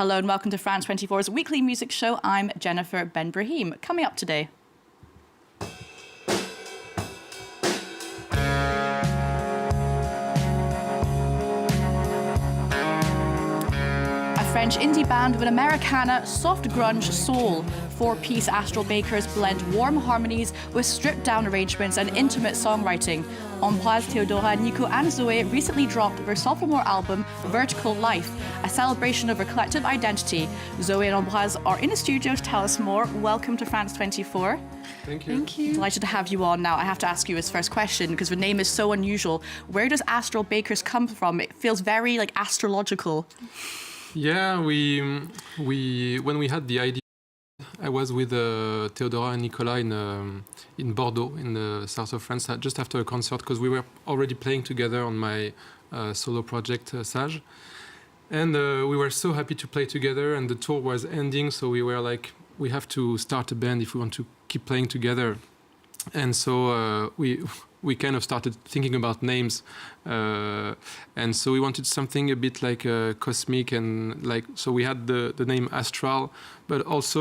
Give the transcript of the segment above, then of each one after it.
Hello and welcome to France 24's weekly music show. I'm Jennifer Ben Brahim. Coming up today. French indie band with Americana, soft-grunge soul. Four-piece Astral Bakers blend warm harmonies with stripped-down arrangements and intimate songwriting. Ambroise, Nico and Zoé recently dropped their sophomore album, Vertical Life, a celebration of their collective identity. Zoé and Ambroise are in the studio to tell us more. Welcome to France 24. Thank you. Thank you. Delighted to have you on. Now, I have to ask you this first question because the name is so unusual. Where does Astral Bakers come from? It feels very astrological. Yeah, when we had the idea, I was with Theodora and Nicolas in Bordeaux, in the south of France, just after a concert, because we were already playing together on my solo project, Sage. And we were so happy to play together, and the tour was ending, so we were like, we have to start a band if we want to keep playing together. And so we kind of started thinking about names, and so we wanted something a bit like cosmic, and so we had the name Astral, but also,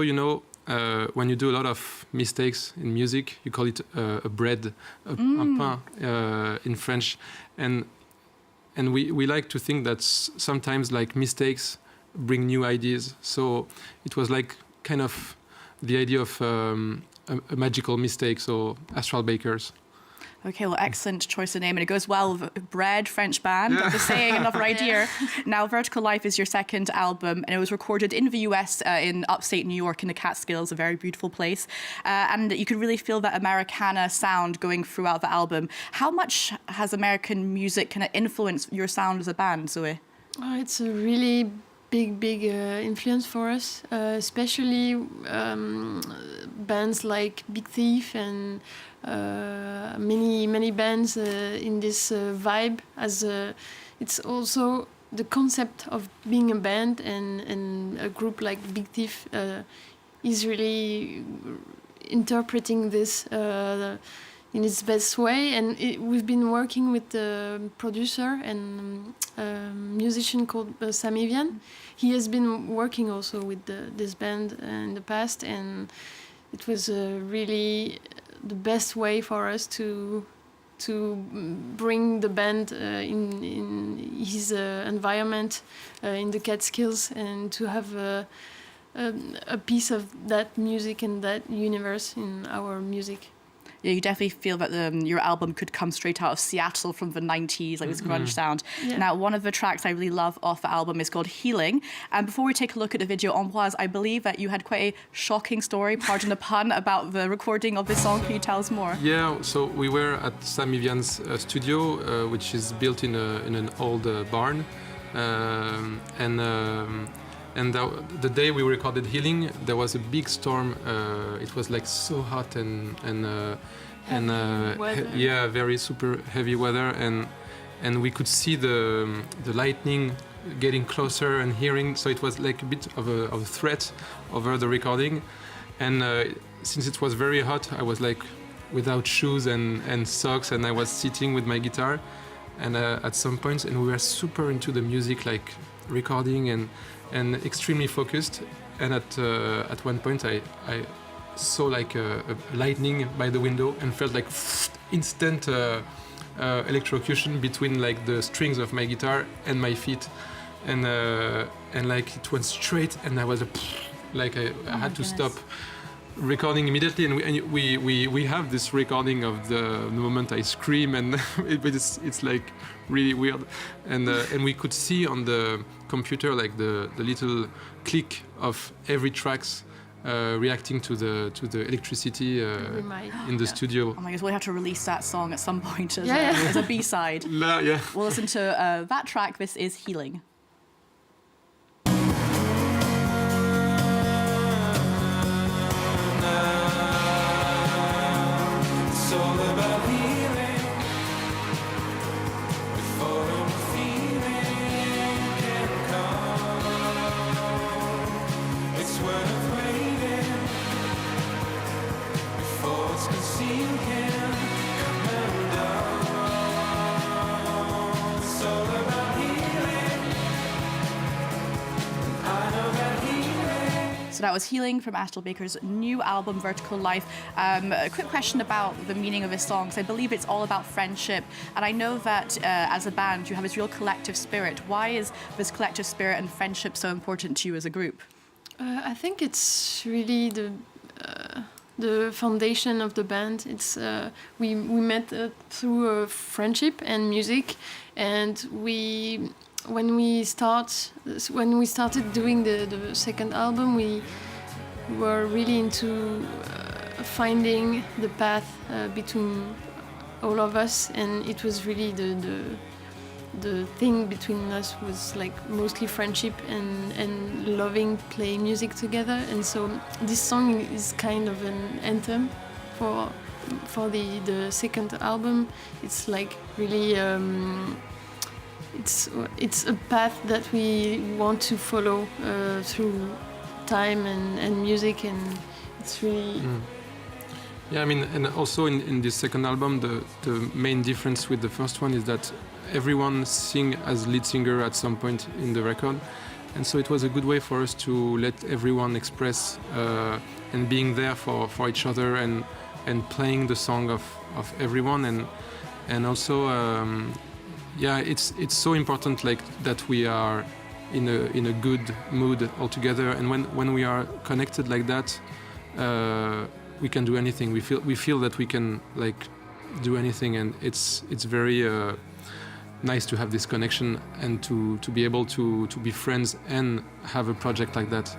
when you do a lot of mistakes in music, you call it a bread, un pain in French, and we like to think that sometimes mistakes bring new ideas. So it was kind of the idea of a magical mistake, so Astral Bakers. Okay, well, excellent choice of name, and it goes well with bread, French band. I'm just saying, another idea. Now, Vertical Life is your second album, and it was recorded in the US, in upstate New York, in the Catskills, a very beautiful place. And you could really feel that Americana sound going throughout the album. How much has American music kind of influenced your sound as a band, Zoé? It's a really big influence for us, especially bands like Big Thief and many bands in this vibe. As it's also the concept of being a band, and a group like Big Thief is really interpreting this in its best way. And we've been working with the producer and musician called Samivian. He has been working also with this band in the past, and it was really the best way for us to bring the band in his environment in the Catskills, and to have a piece of that music and that universe in our music. Yeah, you definitely feel that your album could come straight out of Seattle from the 90s, this grunge sound. Yeah. Now, one of the tracks I really love off the album is called Healing. And before we take a look at the video, Ambroise, I believe that you had quite a shocking story, pardon the pun, about the recording of this song. Can you tell us more? Yeah, so we were at Sam Vivian's studio, which is built in an old barn. And the day we recorded Healing, there was a big storm. It was so hot and very super heavy weather, and we could see the lightning getting closer and hearing. So it was a bit of a threat over the recording. And since it was very hot, I was without shoes and socks, and I was sitting with my guitar. And at some points, and we were super into the music, recording and extremely focused. And at one point I saw a lightning by the window and felt instant electrocution between the strings of my guitar and my feet, and it went straight, and I was I had to stop recording immediately, and we have this recording of the moment I scream, and it's really weird, and we could see on the computer the little click of every tracks reacting to the electricity in the studio. Oh my gosh, we'll have to release that song at some point as a B-side. Yeah. We'll listen to that track. This is Healing. I know So that was Healing from Astral Bakers' new album, Vertical Life. A quick question about the meaning of this song, because I believe it's all about friendship. And I know that as a band, you have this real collective spirit. Why is this collective spirit and friendship so important to you as a group? I think it's really the foundation of the band. It's we met through friendship and music, and when we started doing the second album, we were really into finding the path between all of us, and it was really the thing between us was like mostly friendship and loving playing music together. And so this song is kind of an anthem for the second album. It's like really it's a path that we want to follow through time and music, and it's really Yeah, I mean, and also in this second album, the main difference with the first one is that everyone sing as lead singer at some point in the record, and so it was a good way for us to let everyone express and being there for each other and playing the song of everyone, and also yeah, it's so important like that we are in a good mood all together, and when we are connected like that, we can do anything. We feel that we can like do anything, and it's very nice to have this connection and to be able to be friends and have a project like that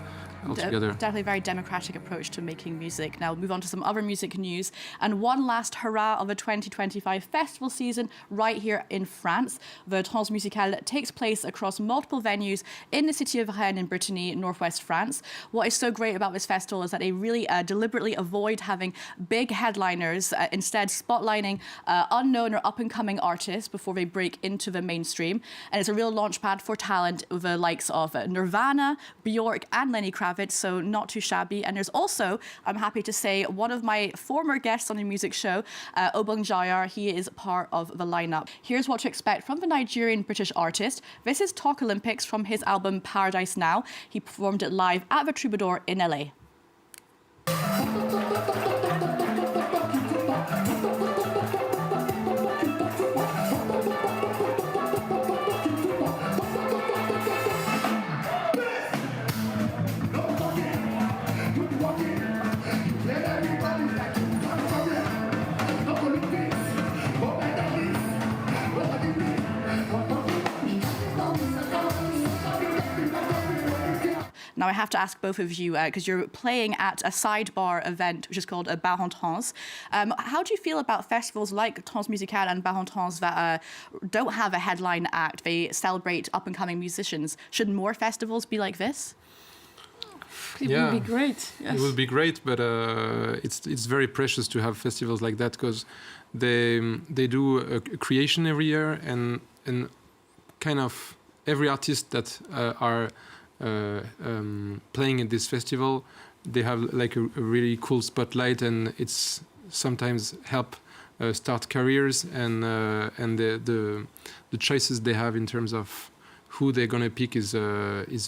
all together. Definitely a very democratic approach to making music. Now we'll move on to some other music news, and one last hurrah of a 2025 festival season right here in France. The Transmusicale takes place across multiple venues in the city of Rennes in Brittany, northwest France. What is so great about this festival is that they really deliberately avoid having big headliners, instead spotlighting unknown or up-and-coming artists before they break into the mainstream. And it's a real launchpad for talent with the likes of Nirvana, Björk and Lenny Kravitz, so not too shabby. And there's also, I'm happy to say, one of my former guests on the music show, Obong Jayar. He is part of the lineup. Here's what to expect from the Nigerian-British artist. This is Talk Olympics from his album Paradise Now. He performed it live at the Troubadour in LA. Now, I have to ask both of you, because you're playing at a sidebar event, which is called a Bar en Trans. How do you feel about festivals like Transmusicale and Bar en Trans that don't have a headline act? They celebrate up-and-coming musicians. Should more festivals be like this? It would be great. Yes. It would be great, but it's very precious to have festivals like that, because they do a creation every year, and kind of every artist that are playing at this festival, they have like a really cool spotlight, and it's sometimes help start careers, and the choices they have in terms of who they're gonna pick is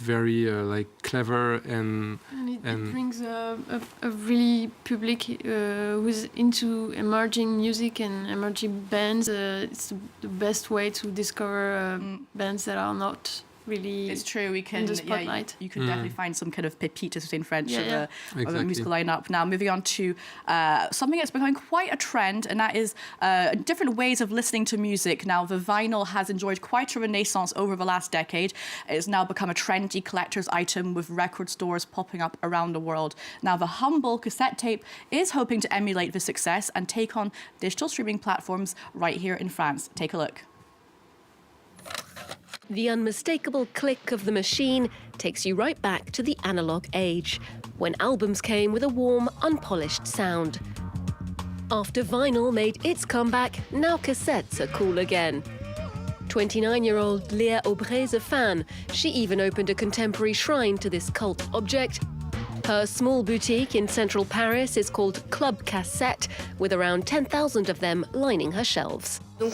very like clever, and it brings a really public who's into emerging music and emerging bands. It's the best way to discover bands that are not really. It's true. We can. In the spotlight. You can definitely find some kind of pépites in French of Exactly. a musical lineup. Now, moving on to something that's becoming quite a trend, and that is different ways of listening to music. Now, the vinyl has enjoyed quite a renaissance over the last decade. It has now become a trendy collector's item with record stores popping up around the world. Now, the humble cassette tape is hoping to emulate the success and take on digital streaming platforms right here in France. Take a look. The unmistakable click of the machine takes you right back to the analog age, when albums came with a warm, unpolished sound. After vinyl made its comeback, now cassettes are cool again. 29-year-old Léa Aubrey's a fan. She even opened a contemporary shrine to this cult object. Her small boutique in central Paris is called Club Cassette, with around 10,000 of them lining her shelves. We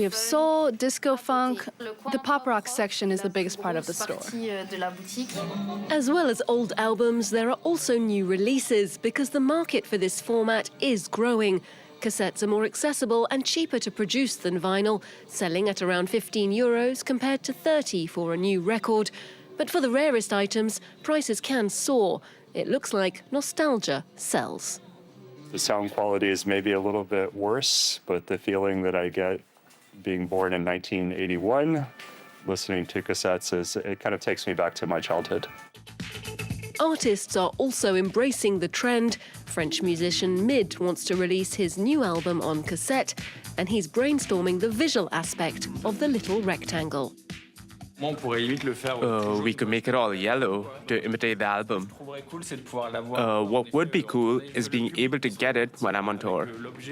have soul, disco, funk. The pop rock section is the biggest part of the store. As well as old albums, there are also new releases because the market for this format is growing. Cassettes are more accessible and cheaper to produce than vinyl, selling at around €15 compared to 30 for a new record. But for the rarest items, prices can soar. It looks like nostalgia sells. The sound quality is maybe a little bit worse, but the feeling that I get being born in 1981, listening to cassettes, it kind of takes me back to my childhood. Artists are also embracing the trend. French musician Mid wants to release his new album on cassette, and he's brainstorming the visual aspect of the little rectangle. We could make it all yellow to imitate the album. What would be cool is being able to get it when I'm on tour,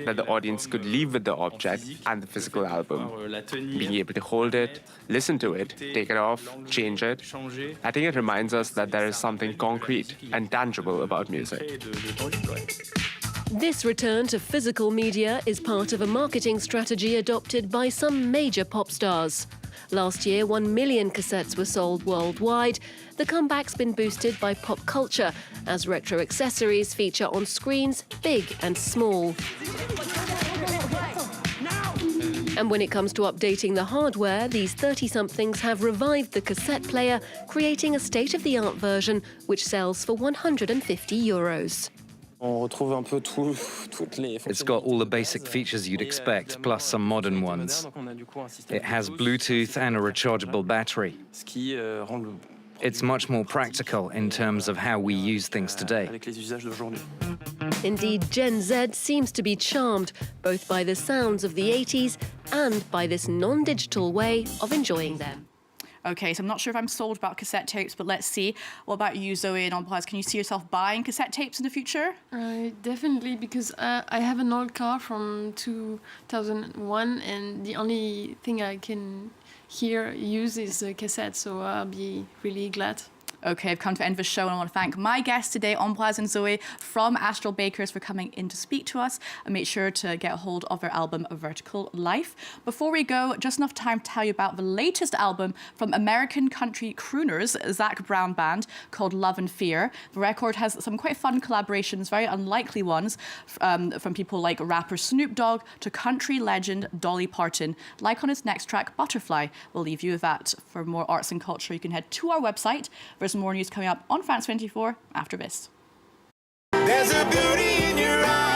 that the audience could leave with the object and the physical album. Being able to hold it, listen to it, take it off, change it. I think it reminds us that there is something concrete and tangible about music. This return to physical media is part of a marketing strategy adopted by some major pop stars. Last year, 1 million cassettes were sold worldwide. The comeback's been boosted by pop culture, as retro accessories feature on screens big and small. And when it comes to updating the hardware, these 30-somethings have revived the cassette player, creating a state-of-the-art version which sells for €150. It's got all the basic features you'd expect, plus some modern ones. It has Bluetooth and a rechargeable battery. It's much more practical in terms of how we use things today. Indeed, Gen Z seems to be charmed both by the sounds of the 80s and by this non-digital way of enjoying them. Okay, so I'm not sure if I'm sold about cassette tapes, but let's see. What about you, Zoe and Ambroise? Can you see yourself buying cassette tapes in the future? Definitely, because I have an old car from 2001, and the only thing I can use is a cassette, so I'll be really glad. Okay, I've come to the end of the show, and I want to thank my guests today, Ambroise and Zoé from Astral Bakers, for coming in to speak to us. And make sure to get a hold of their album, Vertical Life. Before we go, just enough time to tell you about the latest album from American country crooners, Zac Brown Band, called Love and Fear. The record has some quite fun collaborations, very unlikely ones, from people like rapper Snoop Dogg to country legend Dolly Parton. Like on his next track, Butterfly. We'll leave you with that. For more arts and culture, you can head to our website. There's more news coming up on France 24 after this. There's a beauty in your eyes.